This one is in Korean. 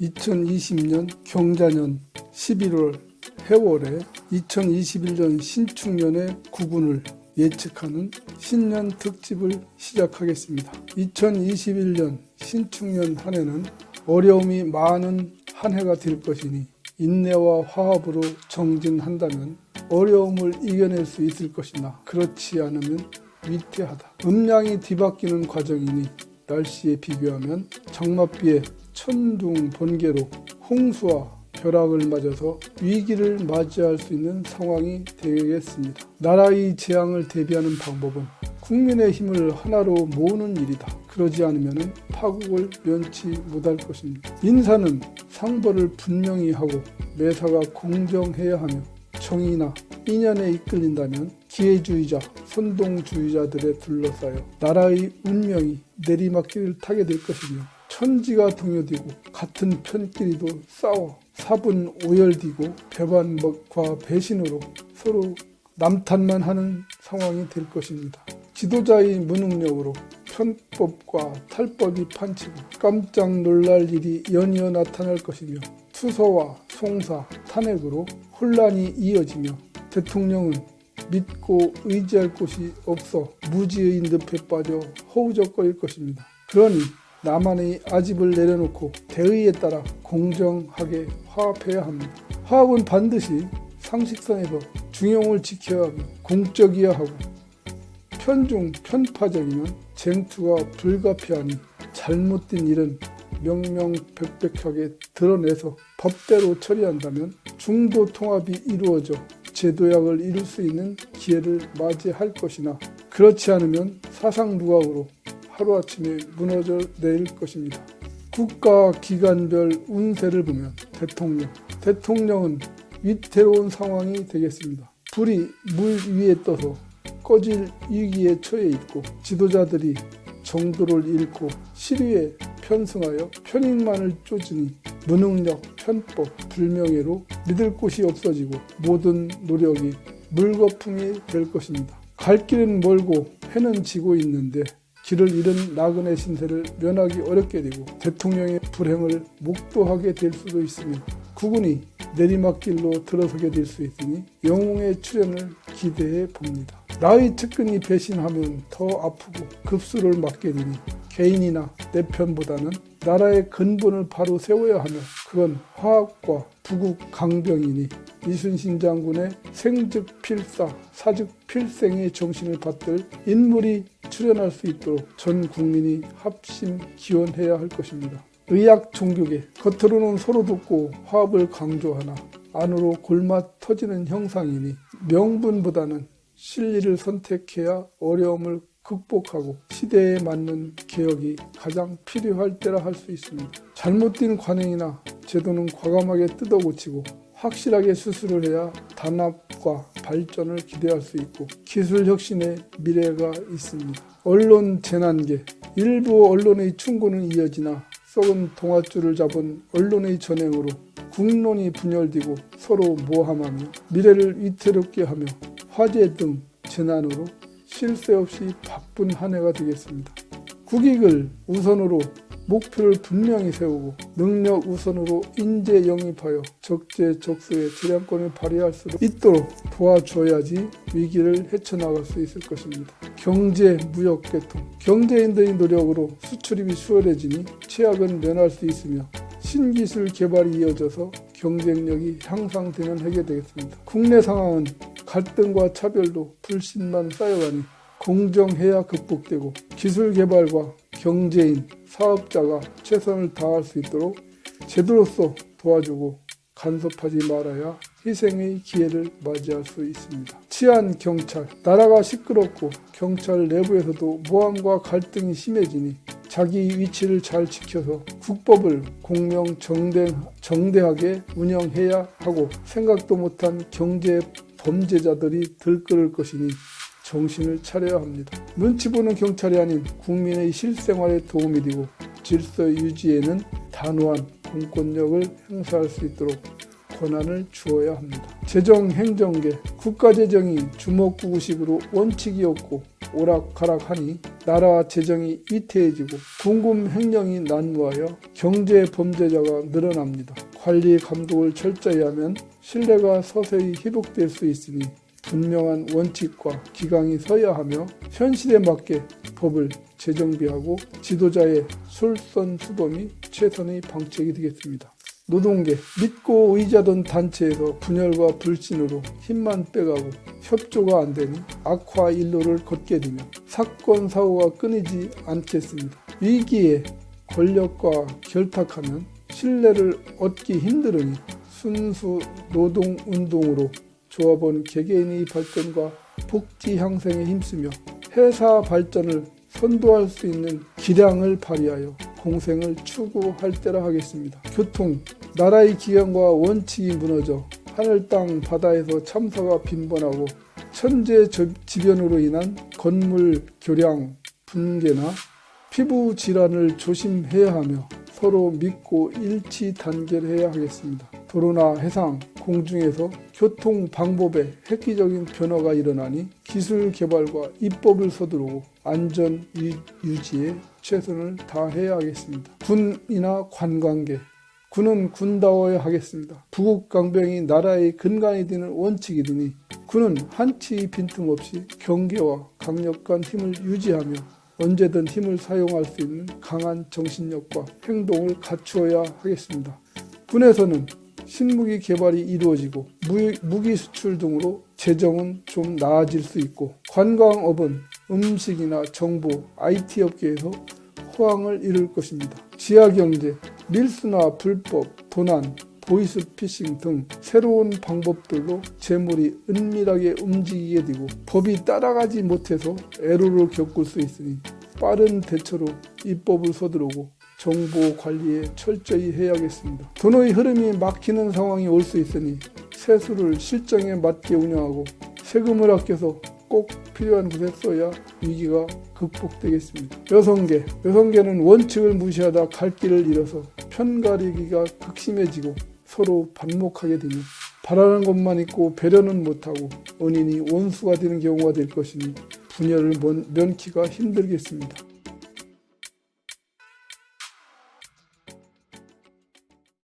2020년 경자년 11월 해월에 2021년 신축년의 구군을 예측하는 신년 특집을 시작하겠습니다. 2021년 신축년 한 해는 어려움이 많은 한 해가 될 것이니 인내와 화합으로 정진한다면 어려움을 이겨낼 수 있을 것이나 그렇지 않으면 위태하다. 음양이 뒤바뀌는 과정이니 날씨에 비교하면 장맛비에 천둥 번개로 홍수와 벼락을 맞아서 위기를 맞이할 수 있는 상황이 되겠습니다. 나라의 재앙을 대비하는 방법은 국민의 힘을 하나로 모으는 일이다. 그러지 않으면 파국을 면치 못할 것입니다. 인사는 상벌을 분명히 하고 매사가 공정해야 하며 정의나 인연에 이끌린다면 기회주의자, 선동주의자들에 둘러싸여 나라의 운명이 내리막길을 타게 될 것이며 천지가 동요되고 같은 편끼리도 싸워 사분 오열되고 배반과 배신으로 서로 남탓만 하는 상황이 될 것입니다. 지도자의 무능력으로 편법과 탈법이 판치고 깜짝 놀랄 일이 연이어 나타날 것이며 투서와 송사, 탄핵으로 혼란이 이어지며 대통령은 믿고 의지할 곳이 없어 무지의 늪에 빠져 허우적거릴 것입니다. 그러니 나만의 아집을 내려놓고 대의에 따라 공정하게 화합해야 합니다. 화합은 반드시 상식선에서 중용을 지켜야 하며 공적이어야 하고 편중 편파적이면 쟁투가 불가피하니 잘못된 일은 명명백백하게 드러내서 법대로 처리한다면 중도 통합이 이루어져 제도약을 이룰 수 있는 기회를 맞이할 것이나 그렇지 않으면 사상누각으로 하루아침에 무너져 내릴 것입니다. 국가 기관별 운세를 보면 대통령은 위태로운 상황이 되겠습니다. 불이 물 위에 떠서 꺼질 위기에 처해 있고 지도자들이 정도를 잃고 시류에 편승하여 편익만을 쫓으니 무능력, 편법, 불명예로 믿을 곳이 없어지고 모든 노력이 물거품이 될 것입니다. 갈 길은 멀고 해는 지고 있는데 길을 잃은 나그네 신세를 면하기 어렵게 되고 대통령의 불행을 목도하게 될 수도 있으며 국군이 내리막길로 들어서게 될 수 있으니 영웅의 출현을 기대해 봅니다. 나의 측근이 배신하면 더 아프고 급수를 맞게 되니 개인이나 내 편보다는 나라의 근본을 바로 세워야 하며 그건 화합과 부국 강병이니 이순신 장군의 생즉필사 사즉필생의 정신을 받들 인물이 출현할 수 있도록 전 국민이 합심 기원해야 할 것입니다. 의학 종교계 겉으로는 서로 돕고 화합을 강조하나 안으로 골마 터지는 형상이니 명분보다는 실리를 선택해야 어려움을 극복하고 시대에 맞는 개혁이 가장 필요할 때라 할 수 있습니다. 잘못된 관행이나 제도는 과감하게 뜯어고치고 확실하게 수술을 해야 단합과 발전을 기대할 수 있고 기술 혁신의 미래가 있습니다. 언론 재난계 일부 언론의 충고는 이어지나 썩은 동아줄을 잡은 언론의 전횡으로 국론이 분열되고 서로 모함하며 미래를 위태롭게 하며 화재 등 재난으로 쉴 새 없이 바쁜 한 해가 되겠습니다. 국익을 우선으로 목표를 분명히 세우고 능력 우선으로 인재 영입하여 적재적소의 재량권을 발휘할 수 있도록 도와줘야지 위기를 헤쳐나갈 수 있을 것입니다. 경제, 무역, 개통 경제인들의 노력으로 수출입이 수월해지니 최악은 면할 수 있으며 신기술 개발이 이어져서 경쟁력이 향상되는 해가 되겠습니다. 국내 상황은 갈등과 차별도 불신만 쌓여가니 공정해야 극복되고 기술 개발과 경제인, 사업자가 최선을 다할 수 있도록 제도로서 도와주고 간섭하지 말아야 희생의 기회를 맞이할 수 있습니다. 치안 경찰, 나라가 시끄럽고 경찰 내부에서도 모함과 갈등이 심해지니 자기 위치를 잘 지켜서 국법을 공명정대하게 운영해야 하고 생각도 못한 경제 범죄자들이 들끓을 것이니 정신을 차려야 합니다. 눈치 보는 경찰이 아닌 국민의 실생활에 도움이 되고 질서 유지에는 단호한 공권력을 행사할 수 있도록 권한을 주어야 합니다. 재정행정계 국가재정이 주먹구구식으로 원칙이 없고 오락가락하니 나라 재정이 위태해지고 궁금 횡령이 난무하여 경제 범죄자가 늘어납니다. 관리 감독을 철저히 하면 신뢰가 서서히 회복될 수 있으니 분명한 원칙과 기강이 서야 하며 현실에 맞게 법을 재정비하고 지도자의 솔선수범이 최선의 방책이 되겠습니다. 노동계, 믿고 의지하던 단체에서 분열과 불신으로 힘만 빼가고 협조가 안 되니 악화 일로를 걷게 되며 사건 사고가 끊이지 않겠습니다. 위기에 권력과 결탁하면 신뢰를 얻기 힘들으니 순수 노동운동으로 조합원 개개인의 발전과 복지 향상에 힘쓰며 회사 발전을 선도할 수 있는 기량을 발휘하여 공생을 추구할 때라 하겠습니다. 교통, 나라의 기강과 원칙이 무너져 하늘 땅 바다에서 참사가 빈번하고 천재지변으로 인한 건물 교량 붕괴나 피부 질환을 조심해야 하며 서로 믿고 일치 단결해야 하겠습니다. 도로나 해상, 공중에서 교통 방법에 획기적인 변화가 일어나니 기술 개발과 입법을 서두르고 안전 유지에 최선을 다해야 하겠습니다. 군이나 관광계, 군은 군다워야 하겠습니다. 부국강병이 나라의 근간이 되는 원칙이 되니 군은 한치 빈틈없이 경계와 강력한 힘을 유지하며 언제든 힘을 사용할 수 있는 강한 정신력과 행동을 갖추어야 하겠습니다. 군에서는 신무기 개발이 이루어지고 무기 수출 등으로 재정은 좀 나아질 수 있고 관광업은 음식이나 정보, IT 업계에서 호황을 이룰 것입니다. 지하경제, 밀수나 불법, 도난, 보이스피싱 등 새로운 방법들로 재물이 은밀하게 움직이게 되고 법이 따라가지 못해서 애로를 겪을 수 있으니 빠른 대처로 입법을 서두르고 정보 관리에 철저히 해야겠습니다. 돈의 흐름이 막히는 상황이 올 수 있으니 세수를 실정에 맞게 운영하고 세금을 아껴서 꼭 필요한 곳에 써야 위기가 극복되겠습니다. 여성계는 원칙을 무시하다 갈 길을 잃어서 편가르기가 극심해지고 서로 반목하게 되며 바라는 것만 있고 배려는 못하고 은인이 원수가 되는 경우가 될 것이니 분열을 면키가 힘들겠습니다.